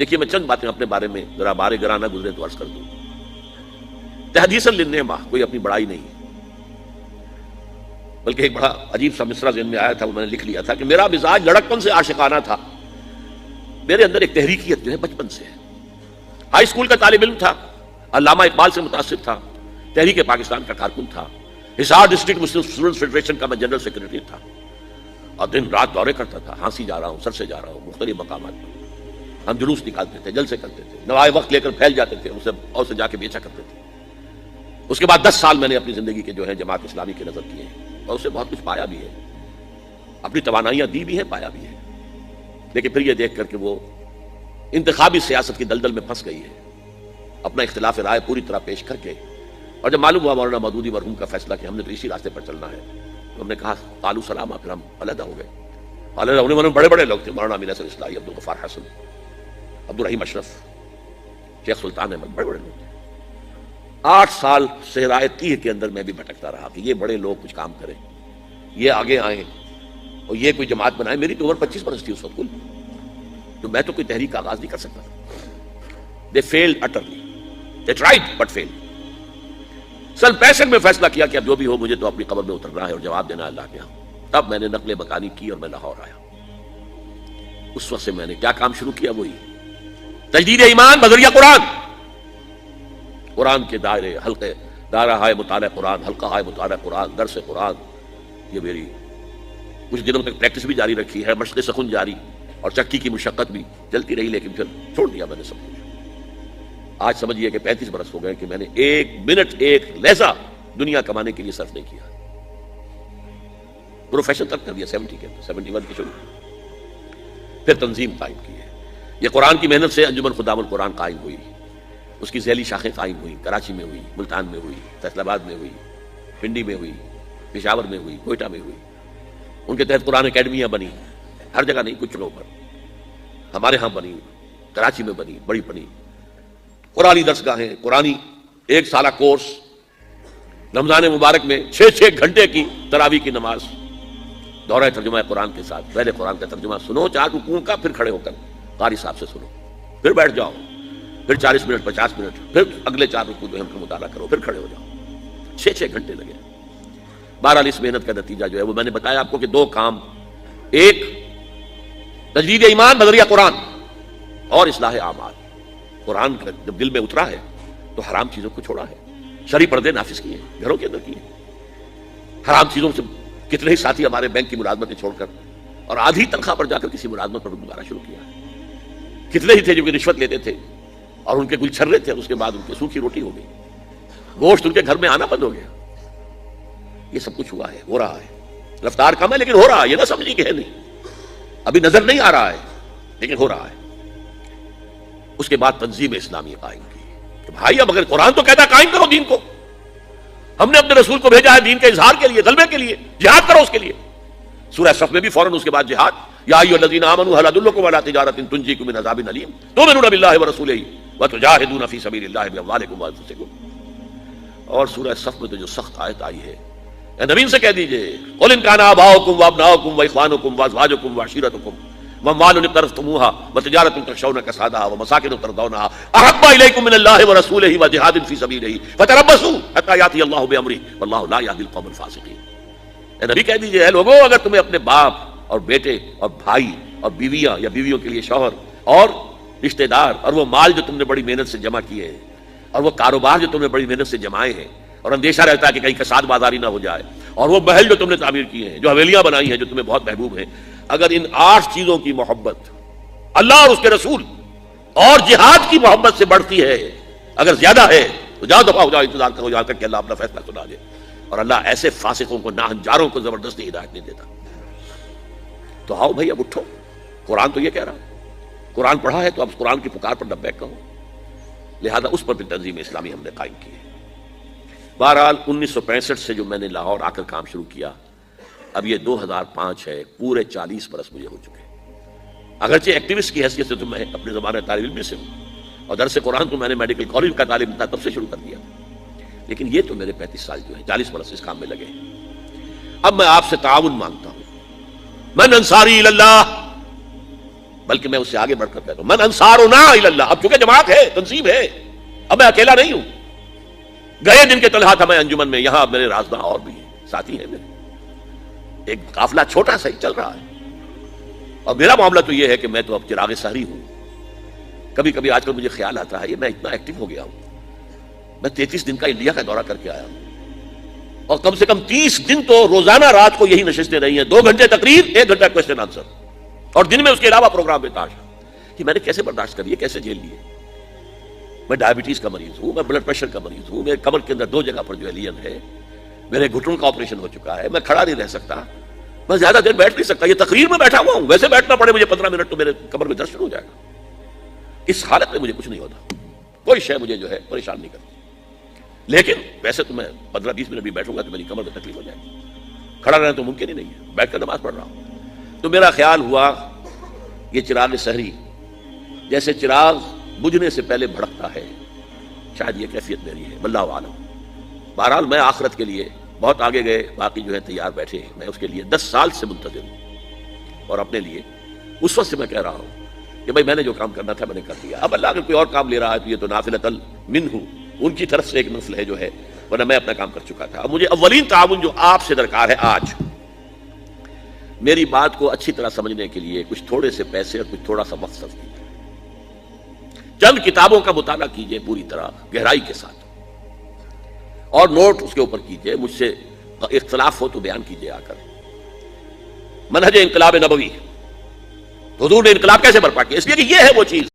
دیکھیے میں چند باتیں اپنے بارے میں ذرا بارے گرانہ گزرے تو عرض کر دوں. تحدیثاً للنعمہ، کوئی اپنی بڑائی نہیں، بلکہ ایک بڑا عجیب سا مصرع ذہن میں آیا تھا، وہ میں نے لکھ لیا تھا کہ میرا مزاج لڑکپن سے عاشقانہ تھا. میرے اندر ایک تحریکیت جو ہے بچپن سے ہے. ہائی اسکول کا طالب علم تھا، علامہ اقبال سے متاثر تھا، تحریک پاکستان کا کارکن تھا، حصار ڈسٹرکٹ مسلم اسٹوڈنٹس فیڈریشن کا میں جنرل سیکرٹری تھا، اور دن رات دورے کرتا تھا. ہانسی جا رہا ہوں، سر سے جا رہا ہوں، مختلف مقامات پر ہم جلوس نکالتے تھے، جلسے کرتے تھے، نوائے وقت لے کر پھیل جاتے تھے، اسے اور سے جا کے بیچا کرتے تھے. اس کے بعد 10 سال میں نے اپنی زندگی کے جو ہے جماعت اسلامی کی نظر کیے ہیں، اور اسے بہت کچھ پایا بھی ہے، اپنی توانائیاں دی بھی ہیں، پایا بھی ہے. لیکن پھر یہ دیکھ کر کہ وہ انتخابی سیاست کی دلدل میں پھنس گئی ہے، اپنا اختلاف رائے پوری طرح پیش کر کے. اور جب معلوم ہوا مولانا مودودی مرحوم کا فیصلہ کہ ہم نے تو اسی راستے پر چلنا ہے، تو ہم نے کہا قالوا سلاما، پھر ہم علیحدہ ہو گئے. علیحدہ ہونے والے بڑے بڑے لوگ تھے، مولانا امین اصغر اصلاحی، عبدالغفار حسن، عبدالرحیم اشرف، شیخ سلطان احمد، بڑے بڑے لوگ تھے. 8 سال صحرائے تیہ کے اندر میں بھی بھٹکتا رہا کہ یہ بڑے لوگ کچھ کام کریں، یہ آگے آئیں اور یہ کوئی جماعت بنائیں. میری تو عمر 25 برس تھی اس وقت کل، تو میں تو کوئی تحریک کا آغاز نہیں کر سکتا تھا. They failed utterly. They tried but failed. سن 65 میں فیصلہ کیا کہ اب جو بھی ہو مجھے تو اپنی قبر میں اترنا ہے اور جواب دینا ہے اللہ کے ہاں. تب میں نے نقل مکانی کی اور میں لاہور آیا. اس وقت سے میں نے کیا کام شروع کیا، وہی تجدید ایمان بذریعہ قرآن. قرآن کے دائرے، حلقے، دائرہ ہائے مطالعہ قرآن، حلقہ ہائے مطالعہ قرآن، درس قرآن، یہ میری کچھ دنوں تک پریکٹس بھی جاری رکھی ہے، مشق سخن جاری، اور چکی کی مشقت بھی چلتی رہی. لیکن پھر چھوڑ دیا میں نے سب کچھ. آج سمجھیے کہ 35 برس ہو گئے کہ میں نے 1 منٹ 1 لہجہ دنیا کمانے کے لیے صرف نہیں کیا. پروفیشن تک کر دیا 70 کے 71 کی شروع. پھر تنظیم قائم کی ہے. یہ قرآن کی محنت سے انجمن خدام القرآن قائم ہوئی، اس کی ذیلی شاخیں قائم ہوئی. کراچی میں ہوئی، ملتان میں ہوئی، فیصل آباد میں ہوئی، پنڈی میں ہوئی، پشاور میں ہوئی، کوئٹہ میں ہوئی. ان کے تحت قرآن اکیڈمیاں بنی، ہر جگہ نہیں، کچھ جگہوں پر. ہمارے ہاں بنی، کراچی میں بنی، بڑی بنی. قرآنی درسگاہیں، قرآنی 1 سالہ کورس، رمضان مبارک میں 6 گھنٹے کی تراویح کی نماز، دورہ ترجمہ قرآن کے ساتھ. پہلے قرآن کا ترجمہ سنو 4 رکوع کا، پھر کھڑے ہو کر قاری صاحب سے سنو، پھر بیٹھ جاؤ، پھر 40 منٹ 50 منٹ، پھر اگلے 4 رکوع جو ہے ان کا مطالعہ کرو، پھر کھڑے ہو جاؤ. 6 گھنٹے لگے. بہرحال اس محنت کا نتیجہ جو ہے وہ میں نے بتایا آپ کو کہ 2 کام، ایک تجدید ایمان بذریعہ قرآن اور اصلاح اعمال. قرآن کا جب دل میں اترا ہے تو حرام چیزوں کو چھوڑا ہے، شرعی پردے نافذ کیے، گھروں کے اندر کیے. حرام چیزوں سے کتنے ہی ساتھی ہمارے بینک کی ملازمتیں چھوڑ کر اور آدھی تنخواہ پر جا کر کسی ملازمت پر گزارا شروع کیا. کتنے ہی تھے جو کہ رشوت لیتے تھے اور ان کے گل چھر رہے تھے، اس کے بعد ان کی سوکھی روٹی ہو گئی، گوشت ان کے گھر میں آنا بند ہو گیا. یہ سب کچھ ہوا ہے، ہو رہا ہے. رفتار کم ہے لیکن ہو رہا ہے. یہ نہ سمجھیں کہ ہے نہیں، ابھی نظر نہیں آ رہا ہے لیکن ہو رہا ہے. اس کے بعد تنظیم اسلامی قائم کی کہ بھائی اب اگر قرآن تو کہتا ہے قائم کرو دین کو، ہم نے اپنے رسول کو بھیجا ہے دین کے اظہار کے لیے، غلبے کے لیے، جہاد کرو اس کے لیے. سورہ صف میں بھی فوراً اس کے بعد جہاد. یا ایھا الذین آمنوا ھل ادلکم علی تجارۃ تنجیکم من عذاب الیم تؤمنون باللہ ورسولہ وتجاہدون فی سبیل اللہ باموالکم وانفسکم. اور سورہ صف میں تو جو سخت آیت آئی ہے، اے نبی سے کہہ دیجئے قل ان کان آباؤکم وابناؤکم واخوانکم وازواجکم وعشیرتکم واموال اقترفتموها وتجارۃ تخشون کسادها ومساکن ترضونها احب الیکم من اللہ ورسولہ وجہاد فی سبیلہ فتربصوا حتی یأتی اللہ بامرہ واللہ لا یہدی القوم الفاسقین. اے نبی کہہ دیجئے اے لوگوں، اگر تمہیں اپنے باپ اور بیٹے اور بھائی اور بیویاں یا بیویوں کے لیے شوہر اور رشتہ دار اور وہ مال جو تم نے بڑی محنت سے جمع کیے ہیں اور وہ کاروبار جو تم نے بڑی محنت سے جمائے ہیں اور اندیشہ رہتا ہے کہ کہیں کساد بازاری نہ ہو جائے، اور وہ محل جو تم نے تعمیر کیے ہیں، جو حویلیاں بنائی ہیں جو تمہیں بہت محبوب ہیں، اگر ان 8 چیزوں کی محبت اللہ اور اس کے رسول اور جہاد کی محبت سے بڑھتی ہے، اگر زیادہ ہے تو جاؤ دفعہ ہو جاؤ، انتظار کرو جا کر کہ اللہ اپنا فیصلہ سنا دے. اور اللہ ایسے فاسقوں کو، ناہنجاروں کو زبردستی ہدایت نہیں دیتا. تو آؤ بھائی اب اٹھو، قرآن تو یہ کہہ رہا، قرآن پڑھا ہے تو اب قرآن کی پکار پر لبیک کہو. لہذا اس پر بھی تنظیم اسلامی ہم نے قائم کی ہے. بہرحال 1965 سے جو میں نے لاہور آ کر کام شروع کیا، اب یہ 2005 ہے، پورے 40 برس مجھے ہو چکے. اگرچہ ایکٹیوسٹ کی حیثیت سے تو میں اپنے زمانے طالب علم سے ہوں، اور درس قرآن تو میں نے میڈیکل کالج کا طالب تھا تب سے شروع کر دیا، لیکن یہ تو میرے 35 سال جو ہے 40 برس اس کام میں لگے. اب میں آپ سے تعاون مانگتا ہوں. من انصاری اللہ، بلکہ میں اس سے آگے بڑھ کر کہتا ہوں من انصارنا الی اللہ. اب چونکہ جماعت ہے، تنظیم ہے، اب میں اکیلا نہیں ہوں. گئے دن کے طلحہ تھا میں انجمن میں، یہاں میرے رازداں اور بھی ہیں، ساتھی ہیں میرے. ایک قافلہ چھوٹا سا ہی چل رہا ہے. اور میرا معاملہ تو یہ ہے کہ میں تو اب چراغ سحری ہوں. کبھی کبھی آج کل مجھے خیال آتا ہے یہ میں اتنا ایکٹیو ہو گیا ہوں. میں 33 دن کا انڈیا کا دورہ کر کے آیا ہوں، اور کم سے کم 30 دن تو روزانہ رات کو یہی نشستیں رہی ہیں، 2 گھنٹے تقریر، 1 گھنٹہ کوسچن آنسر، اور دن میں اس کے علاوہ پروگرام بتاش. کہ میں نے کیسے برداشت کر لیے، کیسے جھیل لیے. میں ڈائبٹیز کا مریض ہوں، میں بلڈ پریشر کا مریض ہوں، میرے کمر کے اندر 2 جگہ پر جو ہے لین ہے، میرے گھٹن کا آپریشن ہو چکا ہے، میں کھڑا نہیں رہ سکتا، میں زیادہ دیر بیٹھ نہیں سکتا. یہ تقریر میں بیٹھا ہوا ہوں، ویسے بیٹھنا پڑے مجھے 15 منٹ تو میرے کمر میں درد شروع ہو جائے گا. اس حالت میں مجھے کچھ نہیں ہوتا، کوئی شے مجھے جو ہے پریشان نہیں کرتی. لیکن ویسے تو میں 15-20 منٹ بھی بیٹھوں گا تو میری کمر میں تکلیف ہو جائے گی. کھڑا رہنا تو ممکن ہی نہیں ہے، بیٹھ کر نماز پڑھ رہا ہوں. تو میرا خیال ہوا یہ چراغ سحری جیسے چراغ بجھنے سے پہلے بھڑکتا ہے، شاید یہ کیفیت میری ہے، واللہ عالم. بہرحال میں آخرت کے لیے بہت آگے گئے، باقی جو ہے تیار بیٹھے. میں اس کے لیے 10 سال سے منتظر ہوں، اور اپنے لیے اس وقت سے میں کہہ رہا ہوں کہ بھائی میں نے جو کام کرنا تھا میں نے کر دیا. اب اللہ اگر کوئی اور کام لے رہا ہے تو یہ تو نافلۃ منہ، ان کی طرف سے ایک نفل ہے جو ہے، ورنہ میں اپنا کام کر چکا تھا. اب مجھے اولین تعاون جو آپ سے درکار ہے آج، میری بات کو اچھی طرح سمجھنے کے لیے کچھ تھوڑے سے پیسے اور کچھ تھوڑا سا وقت صرف کیجیے. چند کتابوں کا مطالعہ کیجیے پوری طرح گہرائی کے ساتھ، اور نوٹ اس کے اوپر کیجیے. مجھ سے اختلاف ہو تو بیان کیجیے آ کر. منہج انقلاب نبوی، حضور نے انقلاب کیسے برپا کیا؟ اس لیے کہ یہ ہے وہ چیز